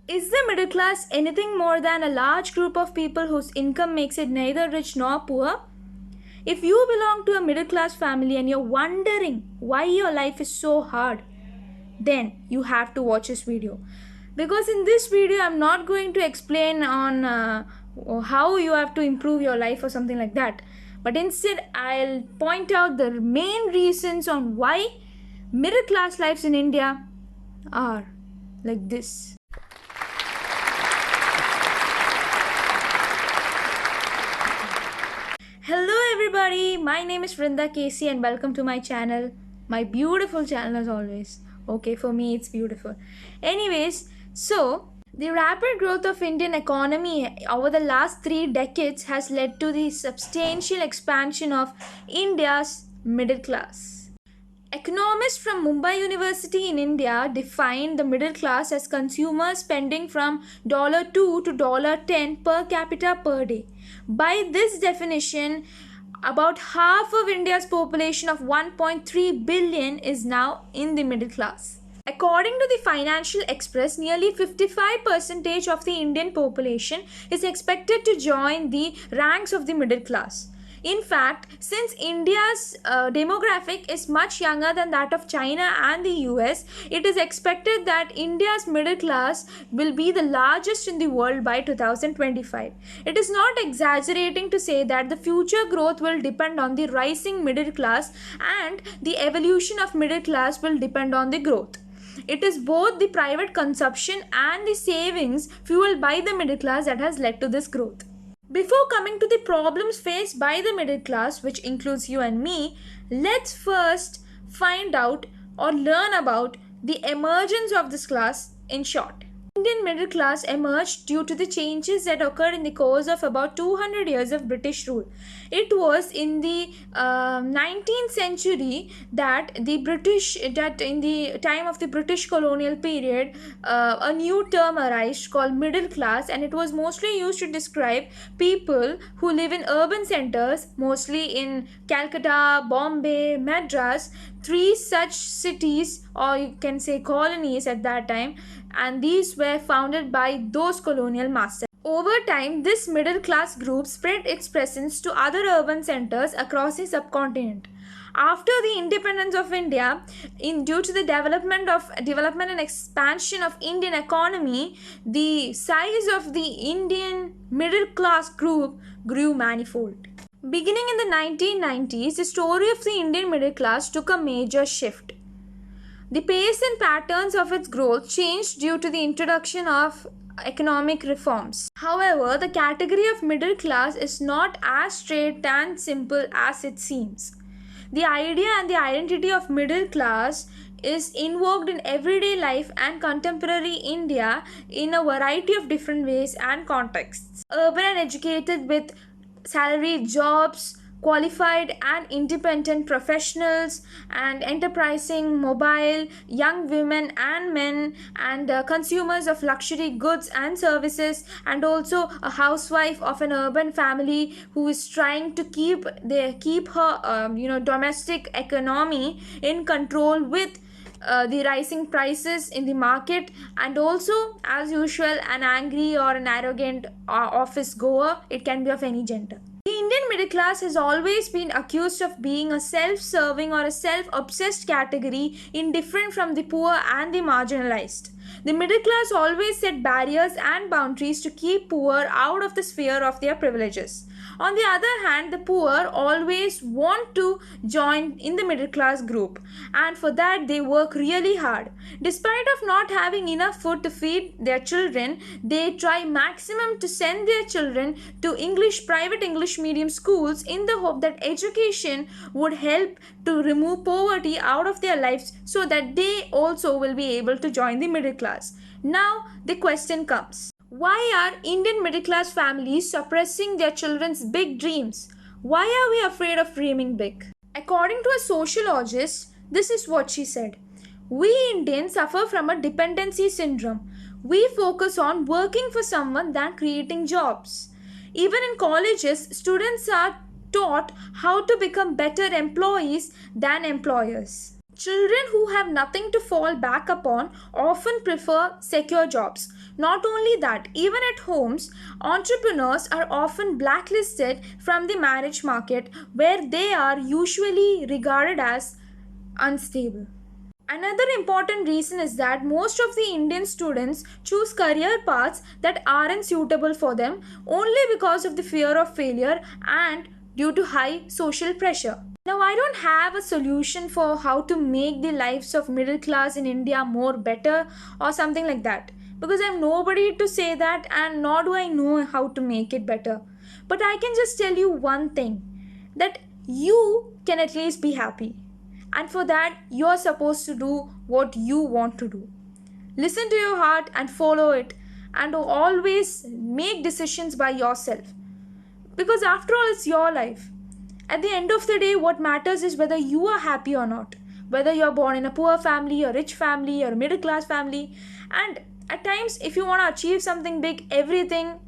Is the middle class anything more than a large group of people whose income makes it neither rich nor poor? If you belong to a middle class family and you're wondering why your life is so hard, then you have to watch this video. Because in this video, I'm not going to explain on how you have to improve your life or something like that. But instead, I'll point out the main reasons on why middle class lives in India are like this. Hello everybody, my name is Vrinda Casey and welcome to my channel. My beautiful channel as always. Okay, for me it's beautiful. Anyways, so the rapid growth of Indian economy over the last 3 decades has led to the substantial expansion of India's middle class. Economists from Mumbai University in India defined the middle class as consumers spending from $2 to $10 per capita per day. By this definition, about half of India's population of 1.3 billion is now in the middle class. According to the Financial Express, nearly 55% of the Indian population is expected to join the ranks of the middle class. In fact, since India's demographic is much younger than that of China and the US, it is expected that India's middle class will be the largest in the world by 2025. It is not exaggerating to say that the future growth will depend on the rising middle class, and the evolution of middle class will depend on the growth. It is both the private consumption and the savings fueled by the middle class that has led to this growth. Before coming to the problems faced by the middle class, which includes you and me, let's first find out or learn about the emergence of this class in short. Indian middle class emerged due to the changes that occurred in the course of about 200 years of British rule. It was in the 19th century that in the time of the British colonial period, a new term arose called middle class, and it was mostly used to describe people who live in urban centers, mostly in Calcutta, Bombay, Madras, 3 such cities, or you can say colonies at that time, and these were founded by those colonial masters. Over time, this middle class group spread its presence to other urban centers across the subcontinent. After the independence of India, due to the development and expansion of Indian economy, the size of the Indian middle class group grew manifold. Beginning in the 1990s, the story of the Indian middle class took a major shift. The pace and patterns of its growth changed due to the introduction of economic reforms. However, the category of middle class is not as straight and simple as it seems. The idea and the identity of middle class is invoked in everyday life and contemporary India in a variety of different ways and contexts. Urban and educated with salaried jobs, qualified and independent professionals, and enterprising, mobile, young women and men, and consumers of luxury goods and services, and also a housewife of an urban family who is trying to keep her domestic economy in control with the rising prices in the market, and also as usual an angry or an arrogant office goer. It can be of any gender. The Indian middle class has always been accused of being a self-serving or a self-obsessed category, indifferent from the poor and the marginalized. The middle class always set barriers and boundaries to keep poor out of the sphere of their privileges. On the other hand, the poor always want to join in the middle class group, and for that they work really hard. Despite of not having enough food to feed their children, they try maximum to send their children to private English medium schools in the hope that education would help to remove poverty out of their lives, so that they also will be able to join the middle class. Now the question comes: why are Indian middle class families suppressing their children's big dreams? Why are we afraid of dreaming big? According to a sociologist, this is what she said: we Indians suffer from a dependency syndrome. We focus on working for someone than creating jobs. Even in colleges, students are taught how to become better employees than employers. Children who have nothing to fall back upon often prefer secure jobs. Not only that, even at homes, entrepreneurs are often blacklisted from the marriage market where they are usually regarded as unstable. Another important reason is that most of the Indian students choose career paths that aren't suitable for them only because of the fear of failure and due to high social pressure. Now, I don't have a solution for how to make the lives of middle class in India more better or something like that, because I'm nobody to say that, and nor do I know how to make it better. But I can just tell you one thing, that you can at least be happy. And for that, you're supposed to do what you want to do. Listen to your heart and follow it, and always make decisions by yourself. Because after all, it's your life. At the end of the day, what matters is whether you are happy or not. Whether you're born in a poor family, a rich family, or a middle class family. And at times, if you want to achieve something big, everything,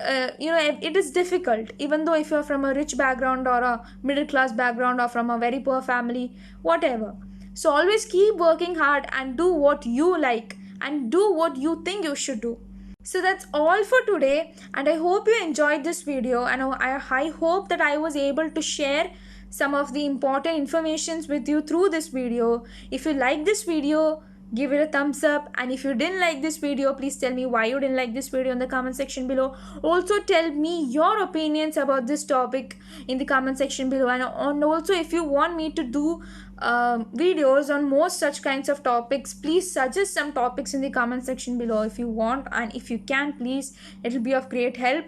it is difficult. Even though if you're from a rich background or a middle class background or from a very poor family, whatever. So always keep working hard and do what you like and do what you think you should do. So that's all for today, and I hope you enjoyed this video, and I hope that I was able to share some of the important informations with you through this video. If you like this video, give it a thumbs up, and if you didn't like this video, please tell me why you didn't like this video in the comment section below. Also tell me your opinions about this topic in the comment section below, and also if you want me to do videos on more such kinds of topics, please suggest some topics in the comment section below if you want, and if you can, please, it will be of great help.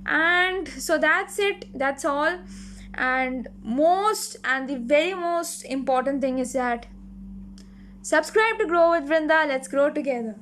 And so that's it, that's all. And the very most important thing is that subscribe to Grow with Vrinda. Let's grow together.